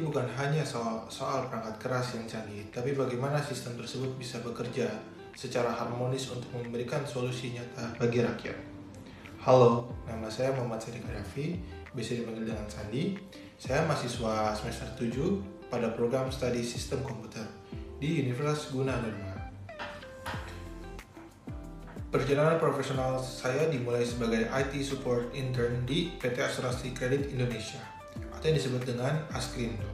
bukan hanya soal perangkat keras yang canggih, tapi bagaimana sistem tersebut bisa bekerja secara harmonis untuk memberikan solusi nyata bagi rakyat. Halo, nama saya Muhammad Sadiq Arafi, bisa dipanggil dengan Sandi. Saya mahasiswa semester 7 pada program studi sistem komputer di Universitas Gunadarma. Perjalanan profesional saya dimulai sebagai IT Support Intern di PT Asuransi Kredit Indonesia, atau yang disebut dengan Askrindo,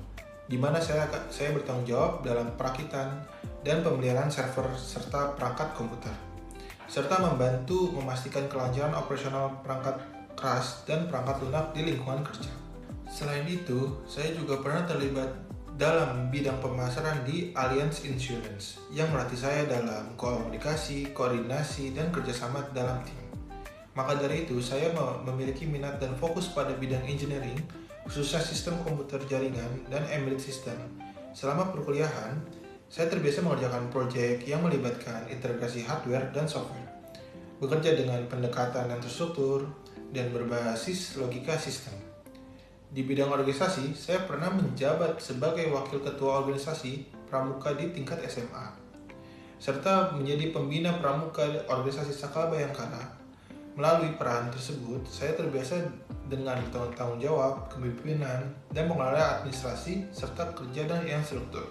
di mana saya bertanggung jawab dalam perakitan dan pemeliharaan server serta perangkat komputer, serta membantu memastikan kelancaran operasional perangkat keras dan perangkat lunak di lingkungan kerja. Selain itu, saya juga pernah terlibat dalam bidang pemasaran di Allianz Insurance yang melatih saya dalam komunikasi, koordinasi, dan kerjasama dalam tim. Maka dari itu, saya memiliki minat dan fokus pada bidang engineering, khususnya sistem komputer jaringan dan embedded system. Selama perkuliahan, saya terbiasa mengerjakan proyek yang melibatkan integrasi hardware dan software, bekerja dengan pendekatan yang terstruktur dan berbasis logika sistem. Di bidang organisasi, saya pernah menjabat sebagai wakil ketua organisasi pramuka di tingkat SMA, serta menjadi pembina pramuka organisasi Saka Bayangkara. Melalui peran tersebut, saya terbiasa dengan tanggung jawab, kepemimpinan, dan mengelola administrasi, serta kerja yang struktur.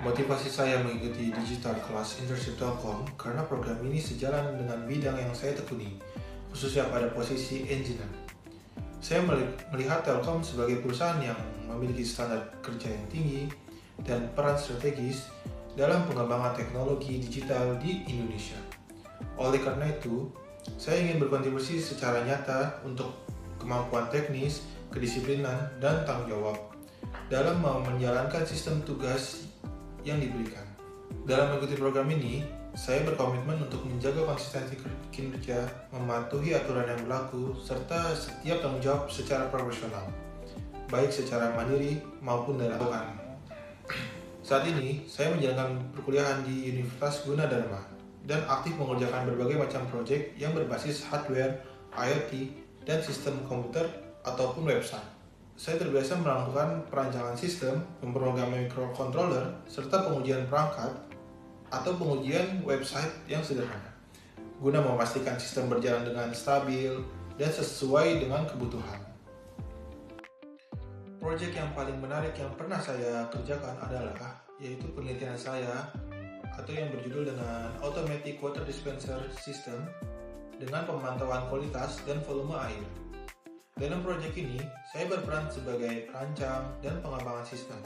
Motivasi saya mengikuti Digital Class Internship Telkom karena program ini sejalan dengan bidang yang saya tekuni, khususnya pada posisi engineer. Saya melihat Telkom sebagai perusahaan yang memiliki standar kerja yang tinggi dan peran strategis dalam pengembangan teknologi digital di Indonesia. Oleh karena itu, saya ingin berkontribusi secara nyata untuk kemampuan teknis, kedisiplinan, dan tanggung jawab dalam menjalankan sistem tugas yang diberikan. Dalam mengikuti program ini, saya berkomitmen untuk menjaga konsistensi kinerja, mematuhi aturan yang berlaku, serta setiap tanggung jawab secara profesional, baik secara mandiri maupun dalam lapangan. Saat ini, saya menjalankan perkuliahan di Universitas Gunadarma dan aktif mengerjakan berbagai macam proyek yang berbasis hardware, IoT, dan sistem komputer ataupun website. Saya terbiasa melakukan perancangan sistem, pemrograman microcontroller, serta pengujian perangkat atau pengujian website yang sederhana, guna memastikan sistem berjalan dengan stabil dan sesuai dengan kebutuhan. Proyek yang paling menarik yang pernah saya kerjakan adalah yaitu penelitian saya atau yang berjudul dengan Automatic Water Dispenser System dengan pemantauan kualitas dan volume air. Dalam proyek ini, saya berperan sebagai perancang dan pengembangan sistem,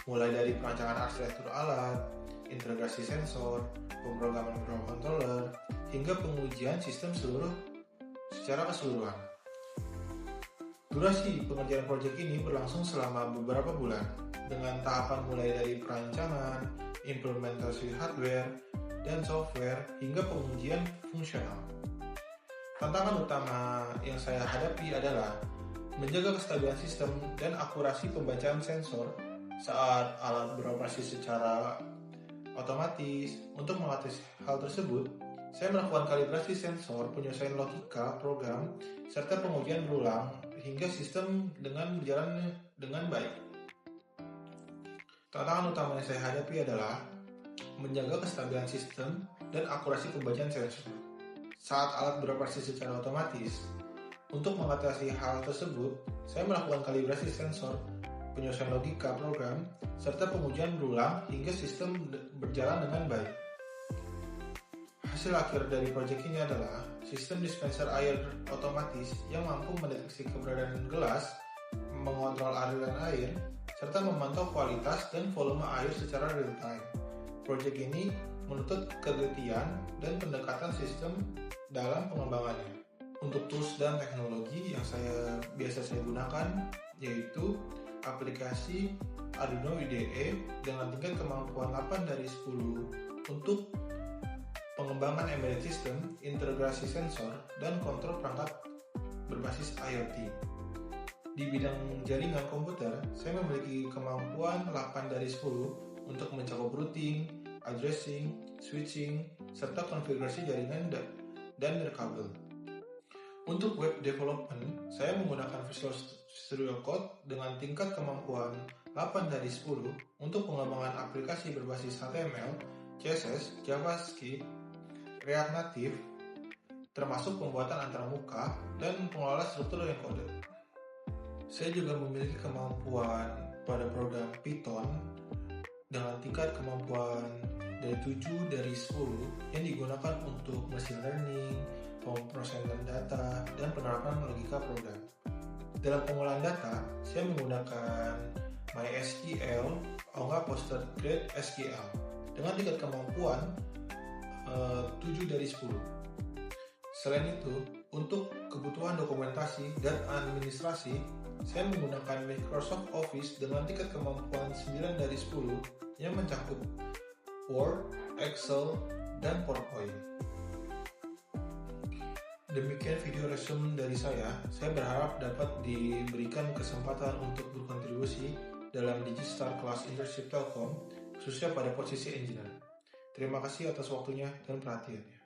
mulai dari perancangan arsitektur alat, integrasi sensor, pemrograman microcontroller, hingga pengujian sistem secara keseluruhan. Durasi pengerjaan proyek ini berlangsung selama beberapa bulan, dengan tahapan mulai dari perancangan, implementasi hardware dan software, hingga pengujian fungsional. Tantangan utama yang saya hadapi adalah menjaga kestabilan sistem dan akurasi pembacaan sensor saat alat beroperasi secara otomatis. Untuk mengatasi hal tersebut, saya melakukan kalibrasi sensor, penyesuaian logika program, serta pengujian berulang hingga sistem berjalan dengan baik. Tantangan utama yang saya hadapi adalah menjaga kestabilan sistem dan akurasi pembacaan sensor saat alat beroperasi secara otomatis. Untuk mengatasi hal tersebut, saya melakukan kalibrasi sensor, penyesuaian logika program, serta pengujian berulang hingga sistem berjalan dengan baik. Hasil akhir dari proyek ini adalah sistem dispenser air otomatis yang mampu mendeteksi keberadaan gelas, mengontrol aliran air, serta memantau kualitas dan volume air secara real time. Proyek ini menuntut ketelitian dan pendekatan sistem dalam pengembangannya. Untuk tools dan teknologi yang biasa saya gunakan yaitu aplikasi Arduino IDE dengan tingkat kemampuan 8 dari 10 untuk pengembangan embedded system, integrasi sensor, dan kontrol perangkat berbasis IoT. Di bidang jaringan komputer, saya memiliki kemampuan 8 dari 10 untuk mencakup routing, addressing, switching, serta konfigurasi jaringan dan nirkabel. Untuk web development, Saya menggunakan Visual Studio Code dengan tingkat kemampuan 8 dari 10 untuk pengembangan aplikasi berbasis HTML, CSS, JavaScript, React Native, termasuk pembuatan antarmuka dan pengelola struktur encoded. Saya juga memiliki kemampuan pada program Python dengan tingkat kemampuan dari 7 dari 10 yang digunakan untuk machine learning, pemrosesan data, dan penerapan logika program. Dalam pengolahan data, saya menggunakan MySQL atau PostgreSQL dengan tingkat kemampuan 7 dari 10. Selain itu, untuk kebutuhan dokumentasi dan administrasi, saya menggunakan Microsoft Office dengan tingkat kemampuan 9 dari 10 yang mencakup Word, Excel, dan PowerPoint. Demikian video resume dari saya. Saya berharap dapat diberikan kesempatan untuk berkontribusi dalam Digistar Kelas Internship Telkom, khususnya pada posisi engineer. Terima kasih atas waktunya dan perhatiannya.